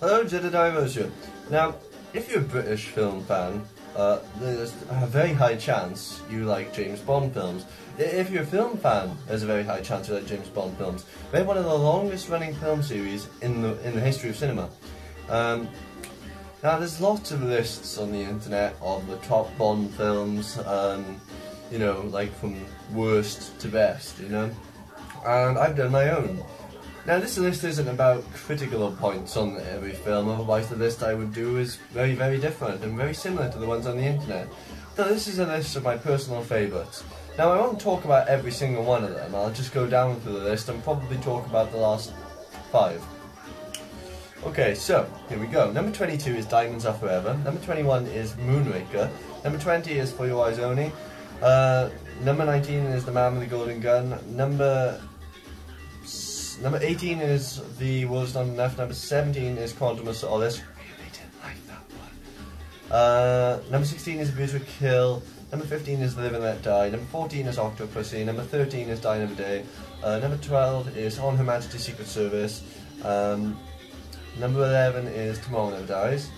Hello, Jedediah Mosher. Now, if you're a British film fan, there's a very high chance you like James Bond films. If you're a film fan, there's a very high chance you like James Bond films. We have one of the longest running film series in the history of cinema. Now, there's lots of lists on the internet of the top Bond films, you know, like from worst to best, you know, and I've done my own. Now, this list isn't about critical points on every film, otherwise the list I would do is very, very different and very similar to the ones on the internet. So this is a list of my personal favourites. Now, I won't talk about every single one of them, I'll just go down through the list and probably talk about the last 5. Okay, so, here we go. Number 22 is Diamonds Are Forever, number 21 is Moonraker, number 20 is For Your Eyes Only, number 19 is The Man with the Golden Gun, Number 18 is The World's Not Enough, number 17 is Quantum of Solace. Really didn't like that one. Number 16 is A View to a Kill, number 15 is Live and Let Die, number 14 is Octopussy, number 13 is Die Another Day, number 12 is On Her Majesty's Secret Service, number 11 is Tomorrow Never Dies,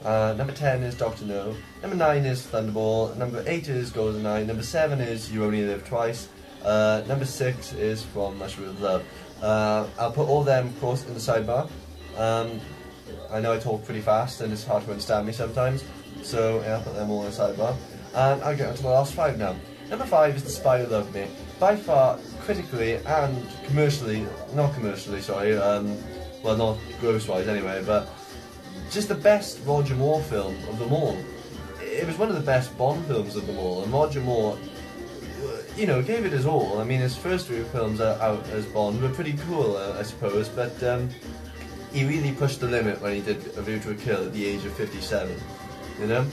number 10 is Doctor No, number 9 is Thunderball, number 8 is GoldenEye, number 7 is You Only Live Twice, number 6 is From Russia with Love. I'll put all them, of course, in the sidebar. I know I talk pretty fast and it's hard to understand me sometimes, so yeah, I'll put them all in the sidebar. And I'll get on to the last 5 now. Number 5 is The Spy Who Loved Me. By far, critically and commercially, not commercially, sorry, well, not gross-wise anyway, but just the best Roger Moore film of them all. It was one of the best Bond films of them all, and Roger Moore, you know, gave it his all. I mean, his first 3 films out as Bond were pretty cool, I suppose, but he really pushed the limit when he did A View to a Kill at the age of 57, you know?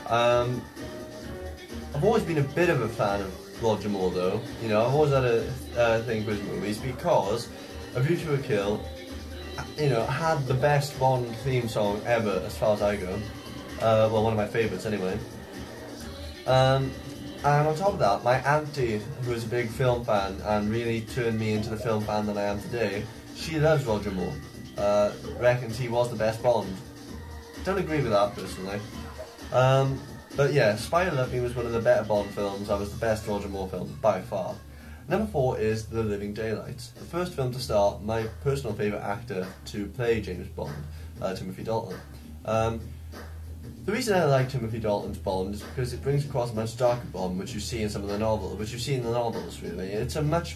I've always been a bit of a fan of Roger Moore, though. You know, I've always had a thing for his movies because A View to a Kill, you know, had the best Bond theme song ever, as far as I go. Well, one of my favourites, anyway. And on top of that, my auntie, who is a big film fan and really turned me into the film fan that I am today, she loves Roger Moore. Reckons he was the best Bond. Don't agree with that, personally. But yeah, Spy Who Loved Me was one of the better Bond films. That was the best Roger Moore film, by far. Number 4 is The Living Daylights. The first film to star my personal favourite actor to play James Bond, Timothy Dalton. The reason I like Timothy Dalton's Bond is because it brings across a much darker Bond, which you see in some of the novels, which you see in the novels, really. It's a much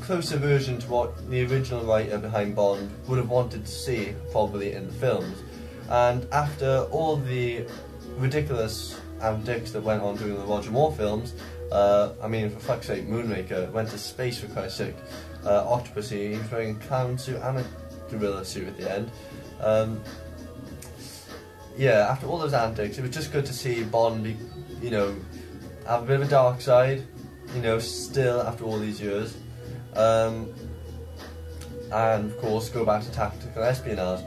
closer version to what the original writer behind Bond would have wanted to see, probably, in the films. And after all the ridiculous antics that went on during the Roger Moore films, I mean, for fuck's sake, Moonraker went to space, for Christ's sake, Octopussy, he was wearing a clown suit and a gorilla suit at the end. Yeah, after all those antics, it was just good to see Bond be, you know, have a bit of a dark side, you know, still after all these years. And of course, go back to tactical espionage.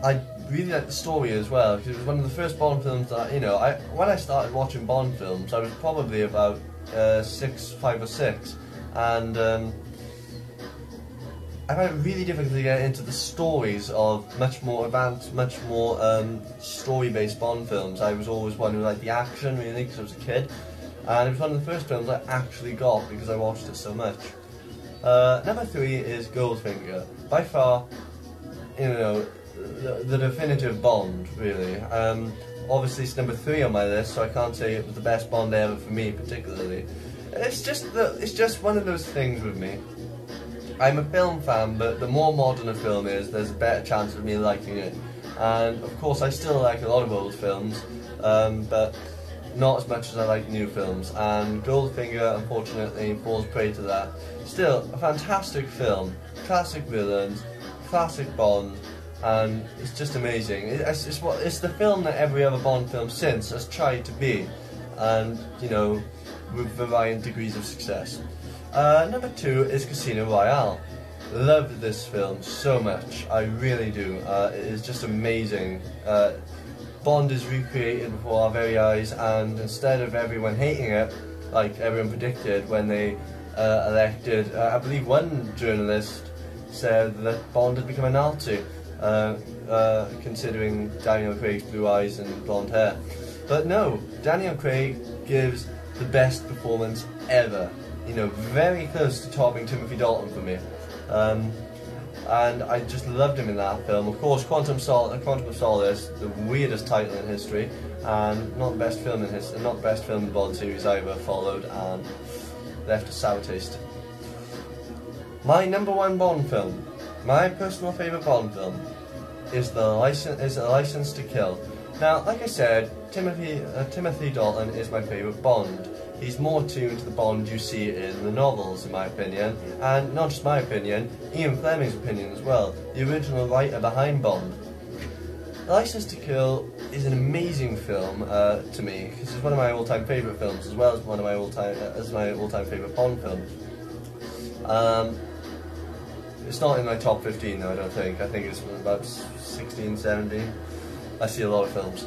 I really liked the story as well, because it was one of the first Bond films that, you know, when I started watching Bond films, I was probably about 5 or 6, and I found it really difficult to get into the stories of much more advanced, much more story-based Bond films. I was always one who liked the action, really, because I was a kid, and it was one of the first films I actually got because I watched it so much. Number 3 is Goldfinger. By far, you know, the definitive Bond, really. Obviously it's number 3 on my list, so I can't say it was the best Bond ever for me, particularly. It's just one of those things with me. I'm a film fan, but the more modern a film is, there's a better chance of me liking it. And of course I still like a lot of old films, but not as much as I like new films, and Goldfinger unfortunately falls prey to that. Still, a fantastic film, classic villains, classic Bond, and it's just amazing. It's the film that every other Bond film since has tried to be, and, you know, with varying degrees of success. Number 2 is Casino Royale. Love this film so much, I really do. It is just amazing. Bond is recreated before our very eyes, and instead of everyone hating it, like everyone predicted when they elected. I believe one journalist said that Bond had become a Nazi, considering Daniel Craig's blue eyes and blonde hair. But no, Daniel Craig gives the best performance ever. You know, very close to topping Timothy Dalton for me. And I just loved him in that film. Of course, Quantum of Solace, the weirdest title in history, and not the best film in the Bond series I ever followed, and left a sour taste. My number one Bond film, my personal favourite Bond film, is A License to Kill. Now, like I said, Timothy Dalton is my favourite Bond. He's more tuned to the Bond you see in the novels, in my opinion, and not just my opinion, Ian Fleming's opinion as well, the original writer behind Bond. A License to Kill is an amazing film to me, because it's one of my all-time favourite films, as well as one of my all-time favourite Bond films. It's not in my top 15 though, I don't think. I think it's about 16, 17. I see a lot of films.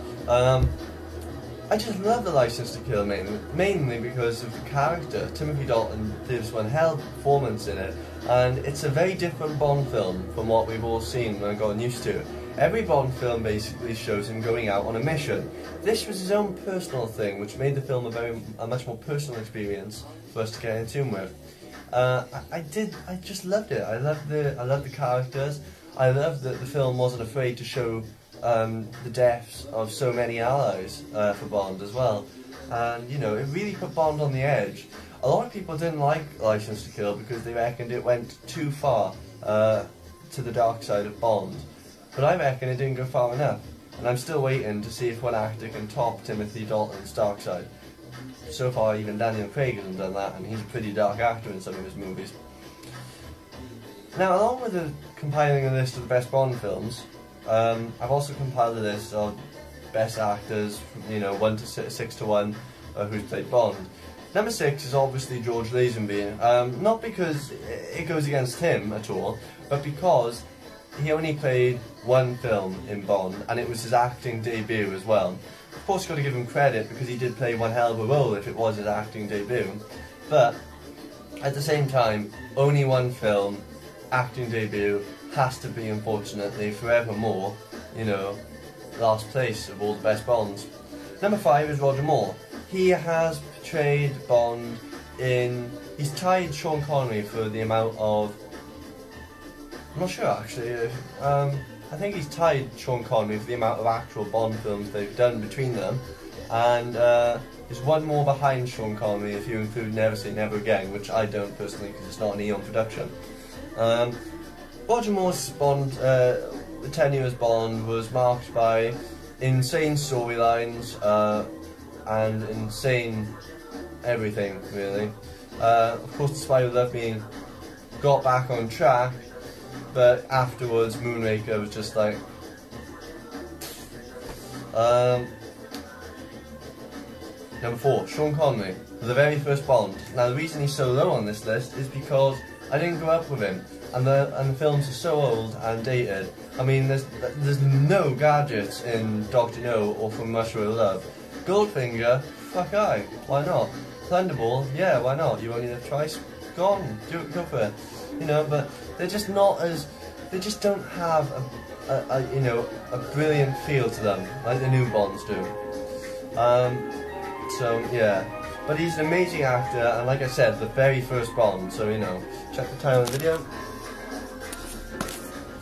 I just love The License to Kill mainly because of the character. Timothy Dalton gives one hell of a performance in it, and it's a very different Bond film from what we've all seen and gotten used to. Every Bond film basically shows him going out on a mission. This was his own personal thing, which made the film a much more personal experience for us to get in tune with. I just loved it. I loved the characters. I loved that the film wasn't afraid to show the deaths of so many allies for Bond as well. And, you know, it really put Bond on the edge. A lot of people didn't like License to Kill because they reckoned it went too far to the dark side of Bond. But I reckon it didn't go far enough. And I'm still waiting to see if one actor can top Timothy Dalton's dark side. So far, even Daniel Craig hasn't done that, and he's a pretty dark actor in some of his movies. Now, along with compiling a list of the best Bond films, I've also compiled a list of best actors, you know, 1 to 6 to 1, who's played Bond. Number 6 is obviously George Lazenby, not because it goes against him at all, but because he only played one film in Bond, and it was his acting debut as well. Of course, you've got to give him credit because he did play one hell of a role if it was his acting debut, but at the same time, only one film, acting debut, has to be, unfortunately, forevermore, you know, last place of all the best Bonds. Number 5 is Roger Moore. He has portrayed Bond in... He's tied Sean Connery for the amount of... I'm not sure, actually. I think he's tied Sean Connery for the amount of actual Bond films they've done between them. And there's one more behind Sean Connery if you include Never Say Never Again, which I don't personally because it's not an Eon production. Roger Moore's Bond, the 10 years Bond, was marked by insane storylines and insane everything, really. Of course, The Spy Who Loved Me got back on track, but afterwards Moonraker was just like... Number 4, Sean Connery, for the very first Bond. Now the reason he's so low on this list is because I didn't grow up with him, and the films are so old and dated. I mean, there's no gadgets in Dr. No or From Russia with Love. Goldfinger, fuck aye, why not? Thunderball, yeah, why not? You only live twice, go on, go for it. You know, but they're just not as, they just don't have you know, a brilliant feel to them like the new Bonds do. So yeah, but he's an amazing actor, and like I said, the very first Bond. So you know, check the title of the video.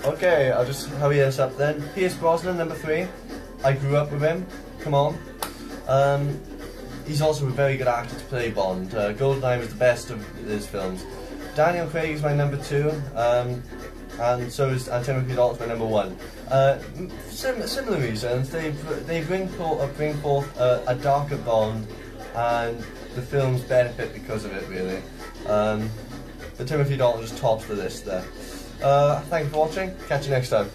Okay, I'll just hurry this up then. Pierce Brosnan, number 3. I grew up with him. Come on. He's also a very good actor to play Bond. GoldenEye was the best of his films. Daniel Craig is my number 2, and so is Timothy Dalton my number 1. Similar reasons. They bring forth a darker Bond, and the films benefit because of it, really. But Timothy Dalton just tops the list there. Thanks for watching. Catch you next time.